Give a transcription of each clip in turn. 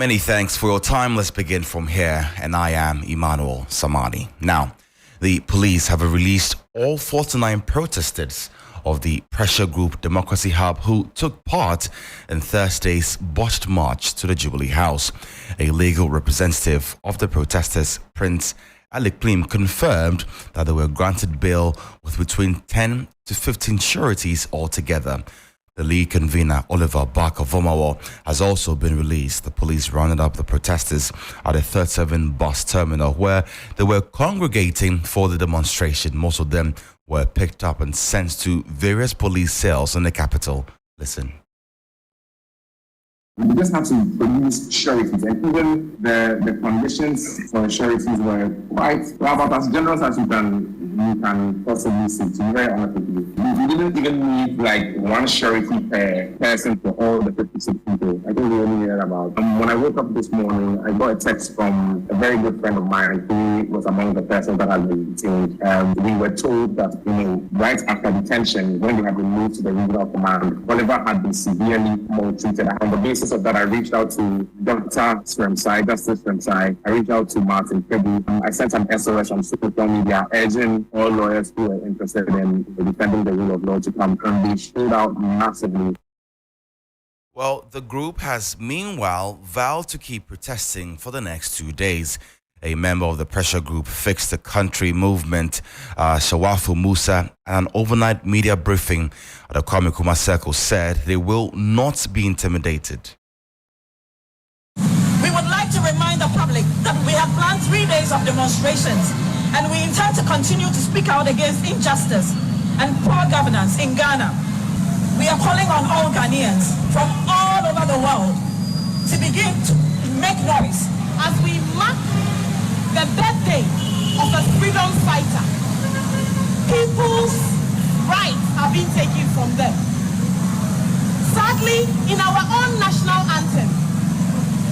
Many thanks for your time. Let's begin from here. And I am Emmanuel Samani. Now, the police have released all 49 protesters of the pressure group Democracy Hub who took part in Thursday's botched march to the Jubilee House. A legal representative of the protesters, Prince Alec Plim, confirmed that they were granted bail with between 10 to 15 sureties altogether. The lead convener, Oliver Barker-Vormawor, has also been released. The police rounded up the protesters at a 37 bus terminal where they were congregating for the demonstration. Most of them were picked up and sent to various police cells in the capital. Listen. We just had to produce sureties, and even the conditions for sureties were quite about as generous as you can possibly see. To be very honest with you, we didn't even need like one surety per person for all the 56 people. I think we only heard about. When I woke up this morning, I got a text from a very good friend of mine who was among the persons that had been detained. We were told that right after detention, when we had been moved to the regional command, Oliver had been severely maltreated. On the basis of that, I reached out to Dr. Sremsai, Justice Sremsai. I reached out to Martin Kebu. I sent an SOS on social media urging all lawyers who were interested in defending the rule of law to come, and they showed out massively. Well, the group has meanwhile vowed to keep protesting for the next 2 days. A member of the pressure group Fix the Country movement, Shawafu Musa, at an overnight media briefing at the Kwame Nkrumah Circle said they will not be intimidated. We would like to remind the public that we have planned 3 days of demonstrations, and we intend to continue to speak out against injustice and poor governance in Ghana. We are calling on all Ghanaians from all over the world to begin to make noise as we mark the birthday of a freedom fighter. People's rights are being taken from them. Sadly, in our own national anthem,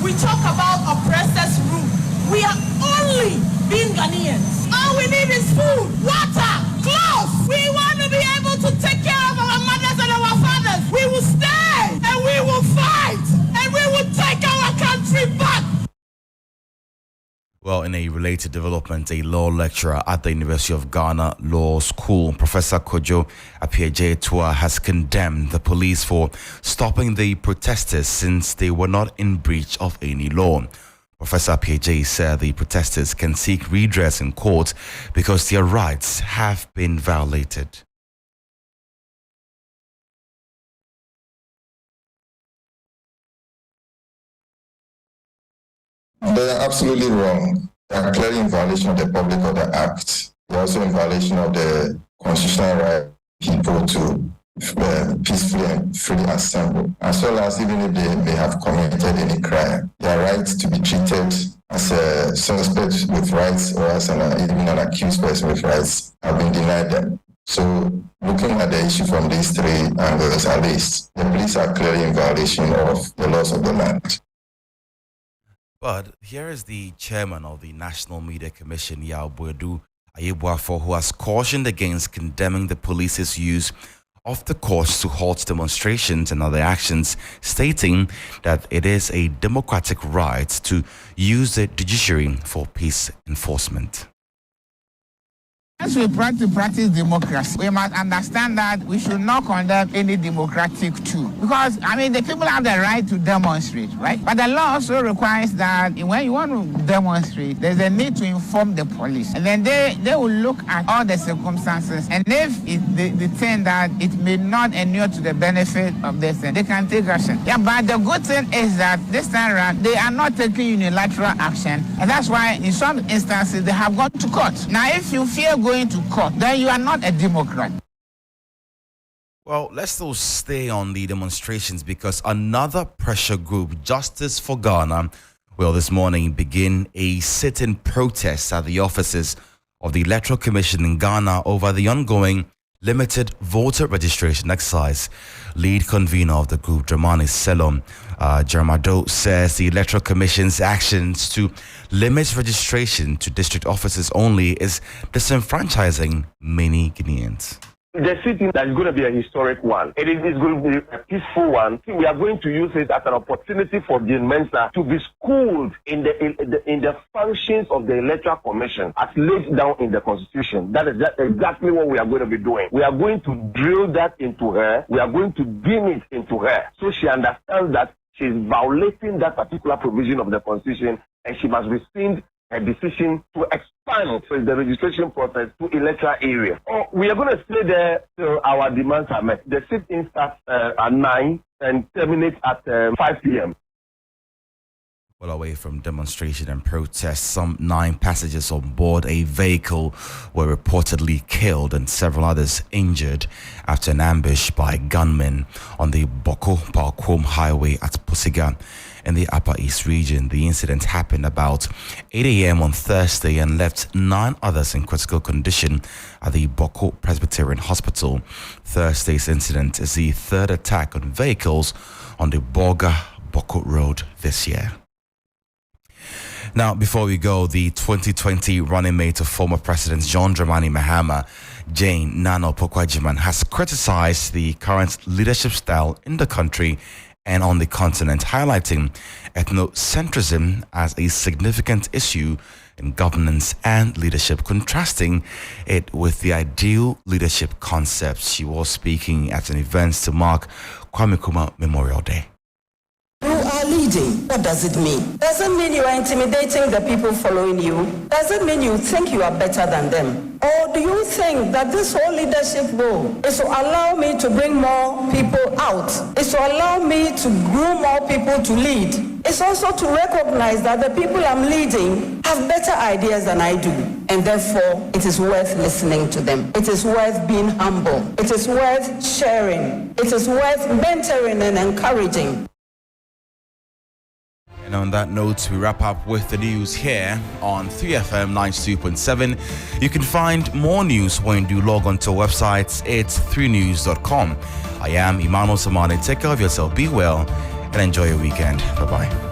we talk about oppressors' rule. We are only being Ghanaians. All we need is food, water, clothes. We want to be able to take care of our mothers and our fathers. We will stay and we will fight and we will take our country back. Well, in a related development, a law lecturer at the University of Ghana Law School, Professor Kojo Appiagyei-Atua, has condemned the police for stopping the protesters since they were not in breach of any law. Professor Appiagyei said the protesters can seek redress in court because their rights have been violated. They are absolutely wrong. They are clearly in violation of the Public Order Act. They are also in violation of the constitutional right of people to peacefully and freely assemble, as well as even if they may have committed any crime, their right to be treated as a suspect with rights or as even an accused person with rights have been denied them. So looking at the issue from these three angles at least, the police are clearly in violation of the laws of the land. But here is the chairman of the National Media Commission, Yaw Boadu Ayeboafo, who has cautioned against condemning the police's use of the courts to halt demonstrations and other actions, stating that it is a democratic right to use the judiciary for peace enforcement. As we practice democracy, we must understand that we should not condemn any democratic tool. Because, the people have the right to demonstrate, right? But the law also requires that when you want to demonstrate, there's a need to inform the police. And then they will look at all the circumstances. And if they think that it may not inure to the benefit of this thing, they can take action. Yeah, but the good thing is that this time around, they are not taking unilateral action. And that's why in some instances, they have gone to court. Now, if you fear going to court, then you are not a Democrat. Well, let's still stay on the demonstrations because another pressure group, Justice for Ghana, will this morning begin a sit-in protest at the offices of the Electoral Commission in Ghana over the ongoing limited voter registration exercise. Lead convener of the group, Dramani Selom Jermado, says the Electoral Commission's actions to limit registration to district offices only is disenfranchising many Guineans. the sitting that is going to be a historic one. It is going to be a peaceful one. We are going to use it as an opportunity for the Mensa to be schooled in the functions of the Electoral Commission as laid down in the Constitution. That is exactly what we are going to be doing. We are going to drill that into her. We are going to beam it into her so she understands that she is violating that particular provision of the Constitution and she must rescind a decision to expand the registration process to electoral area. We are going to stay there till our demands are met. The sit-in starts at 9 and terminates at 5 p.m. Well, away from demonstration and protest, some 9 passengers on board a vehicle were reportedly killed and several others injured after an ambush by gunmen on the Boko-Palkom highway at Pusiga in the Upper East region. The incident happened about 8 a.m. on Thursday and left 9 others in critical condition at the Boko Presbyterian Hospital. Thursday's incident is the 3rd attack on vehicles on the Boga-Boko Road this year. Now, before we go, the 2020 running mate of former President John Dramani Mahama, Jane Nana Opoku-Agyeman, has criticized the current leadership style in the country and on the continent, highlighting ethnocentrism as a significant issue in governance and leadership, contrasting it with the ideal leadership concept. She was speaking at an event to mark Kwame Nkrumah Memorial Day. You are leading. What does it mean? Does it mean you are intimidating the people following you? Does it mean you think you are better than them? Or do you think that this whole leadership role is to allow me to bring more people out? Is to allow me to groom more people to lead? It's also to recognize that the people I'm leading have better ideas than I do. And therefore, it is worth listening to them. It is worth being humble. It is worth sharing. It is worth mentoring and encouraging. And on that note, we wrap up with the news here on 3FM 92.7. You can find more news when you log on to our website. It's 3news.com. I am Emmanuel Samani. Take care of yourself, be well, and enjoy your weekend. Bye-bye.